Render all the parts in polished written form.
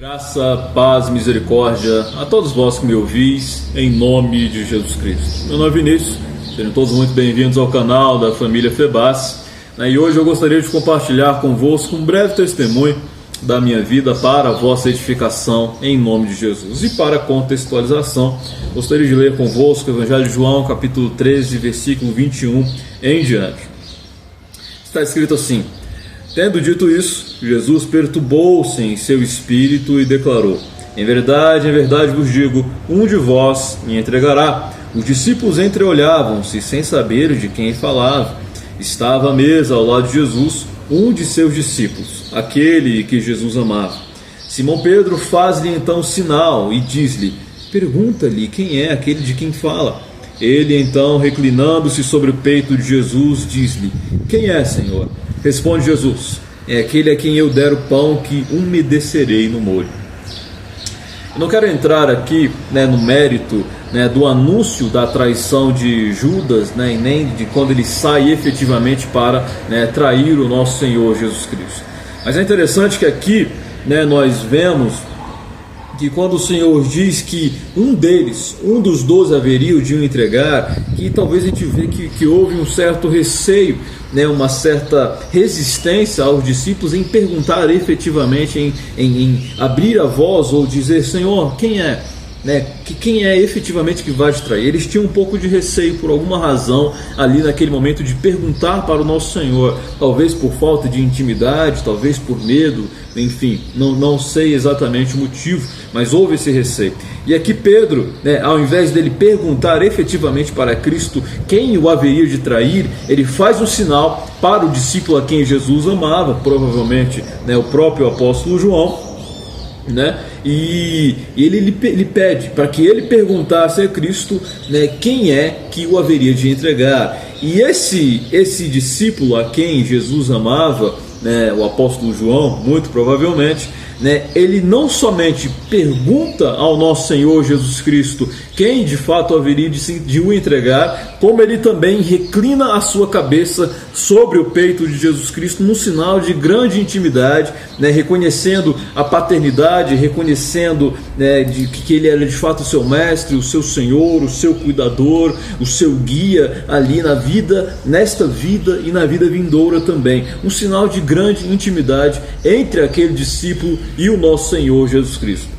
Graça, paz, misericórdia a todos vós que me ouvis, em nome de Jesus Cristo. Meu nome é Vinícius, sejam todos muito bem-vindos ao canal da família Febas. E hoje eu gostaria de compartilhar convosco um breve testemunho da minha vida para a vossa edificação, em nome de Jesus. E para contextualização, gostaria de ler convosco o Evangelho de João, capítulo 13, versículo 21 em diante. Está escrito assim: tendo dito isso, Jesus perturbou-se em seu espírito e declarou: em verdade vos digo, um de vós me entregará. Os discípulos entreolhavam-se, sem saber de quem falava. Estava à mesa ao lado de Jesus um de seus discípulos, aquele que Jesus amava. Simão Pedro faz-lhe então sinal e diz-lhe: pergunta-lhe quem é aquele de quem fala. Ele então, reclinando-se sobre o peito de Jesus, diz-lhe: quem é, Senhor? Responde Jesus: é aquele a quem eu der o pão que umedecerei no molho. Eu não quero entrar aqui no mérito do anúncio da traição de Judas, e nem de quando ele sai efetivamente para trair o nosso Senhor Jesus Cristo. Mas é interessante que aqui nós vemos que quando o Senhor diz que um dos 12 haveria de o entregar, que talvez a gente vê que houve um certo receio, uma certa resistência aos discípulos em perguntar efetivamente, em abrir a voz ou dizer: Senhor, quem é? Quem é efetivamente que vai te trair? Eles tinham um pouco de receio por alguma razão ali naquele momento de perguntar para o nosso Senhor, talvez por falta de intimidade, talvez por medo, enfim, não sei exatamente o motivo, mas houve esse receio. E aqui Pedro, ao invés dele perguntar efetivamente para Cristo quem o haveria de trair, ele faz um sinal para o discípulo a quem Jesus amava, provavelmente o próprio apóstolo João, e ele pede para que ele perguntasse a Cristo quem é que o haveria de entregar. E esse discípulo a quem Jesus amava, o apóstolo João, muito provavelmente, ele não somente pergunta ao nosso Senhor Jesus Cristo quem de fato haveria de o entregar, como ele também reclina a sua cabeça sobre o peito de Jesus Cristo num sinal de grande intimidade, reconhecendo a paternidade, reconhecendo que ele era de fato o seu mestre, o seu Senhor, o seu cuidador, o seu guia ali na vida, nesta vida e na vida vindoura também. Um sinal de grande intimidade entre aquele discípulo e o nosso Senhor Jesus Cristo.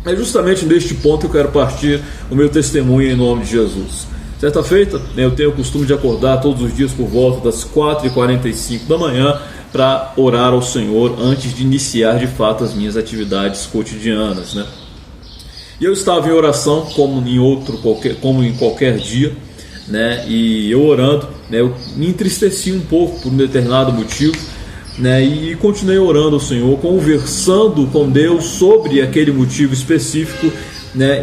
É justamente neste ponto que eu quero partir o meu testemunho em nome de Jesus. Certa feita, eu tenho o costume de acordar todos os dias por volta das 4h45 da manhã para orar ao Senhor antes de iniciar de fato as minhas atividades cotidianas, E eu estava em oração como em qualquer dia, e eu orando, eu me entristeci um pouco por um determinado motivo, e continuei orando ao Senhor, conversando com Deus sobre aquele motivo específico,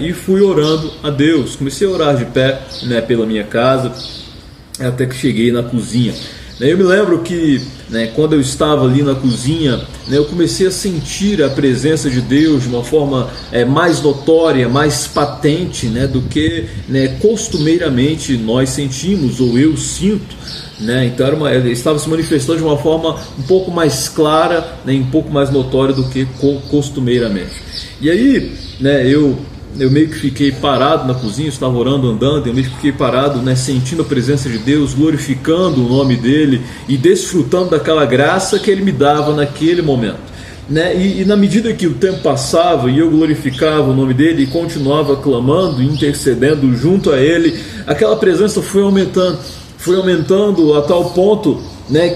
e fui orando a Deus. Comecei a orar de pé, pela minha casa, até que cheguei na cozinha. Eu me lembro que quando eu estava ali na cozinha, eu comecei a sentir a presença de Deus de uma forma mais notória, mais patente, do que costumeiramente nós sentimos, ou eu sinto. Então ele estava se manifestando de uma forma um pouco mais clara, um pouco mais notória do que costumeiramente. E aí eu meio que fiquei parado na cozinha, estava orando, andando, eu meio que fiquei parado, sentindo a presença de Deus, glorificando o nome dele e desfrutando daquela graça que ele me dava naquele momento. E na medida que o tempo passava e eu glorificava o nome dele e continuava clamando, intercedendo junto a ele, aquela presença foi aumentando a tal ponto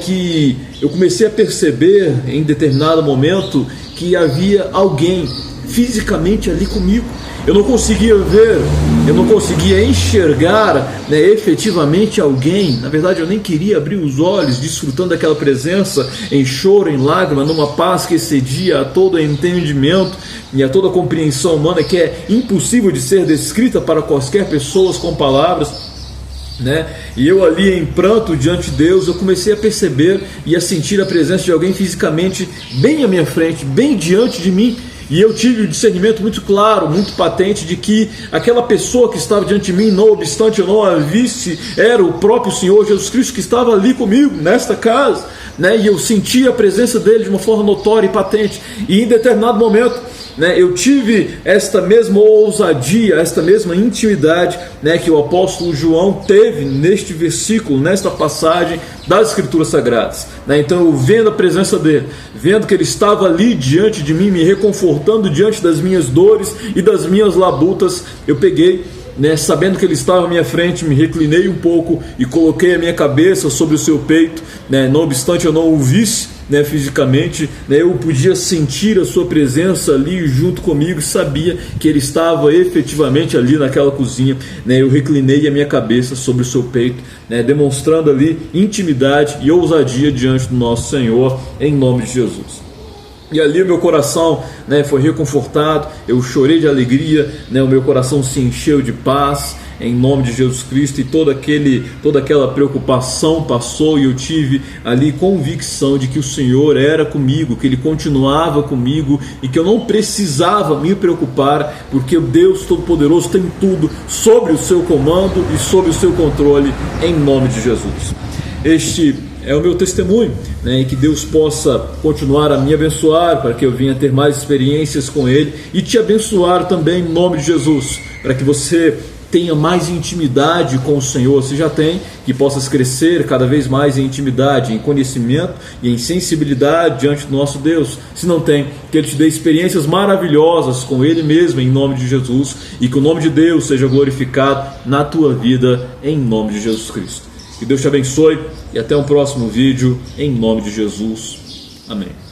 que eu comecei a perceber em determinado momento que havia alguém fisicamente ali comigo. Eu não conseguia ver, eu não conseguia enxergar efetivamente alguém. Na verdade, eu nem queria abrir os olhos, desfrutando daquela presença em choro, em lágrima, numa paz que excedia a todo entendimento e a toda compreensão humana, que é impossível de ser descrita para quaisquer pessoas com palavras. E eu ali em pranto diante de Deus, eu comecei a perceber e a sentir a presença de alguém fisicamente bem à minha frente, bem diante de mim. E eu tive um discernimento muito claro, muito patente, de que aquela pessoa que estava diante de mim, não obstante eu não a visse, era o próprio Senhor Jesus Cristo que estava ali comigo, nesta casa, né? E eu sentia a presença dele de uma forma notória e patente. E em determinado momento, né, eu tive esta mesma ousadia, esta mesma intimidade, né, que o apóstolo João teve neste versículo, nesta passagem das Escrituras Sagradas, né? Então eu vendo a presença dele, vendo que ele estava ali diante de mim, me reconfortando diante das minhas dores e das minhas labutas, eu peguei, né, sabendo que ele estava à minha frente, me reclinei um pouco e coloquei a minha cabeça sobre o seu peito, né, não obstante eu não o visse, né, fisicamente, né, eu podia sentir a sua presença ali junto comigo e sabia que ele estava efetivamente ali naquela cozinha, né, eu reclinei a minha cabeça sobre o seu peito, né, demonstrando ali intimidade e ousadia diante do nosso Senhor, em nome de Jesus. E ali o meu coração, né, foi reconfortado, eu chorei de alegria, né, o meu coração se encheu de paz, em nome de Jesus Cristo, e toda aquela preocupação passou, e eu tive ali convicção de que o Senhor era comigo, que Ele continuava comigo, e que eu não precisava me preocupar, porque o Deus Todo-Poderoso tem tudo sobre o seu comando e sobre o seu controle, em nome de Jesus. Este é o meu testemunho, né, e que Deus possa continuar a me abençoar, para que eu venha ter mais experiências com Ele, e te abençoar também em nome de Jesus, para que você tenha mais intimidade com o Senhor. Se já tem, que possas crescer cada vez mais em intimidade, em conhecimento e em sensibilidade diante do nosso Deus. Se não tem, que Ele te dê experiências maravilhosas com Ele mesmo, em nome de Jesus, e que o nome de Deus seja glorificado na tua vida, em nome de Jesus Cristo. Que Deus te abençoe e até um próximo vídeo, em nome de Jesus. Amém.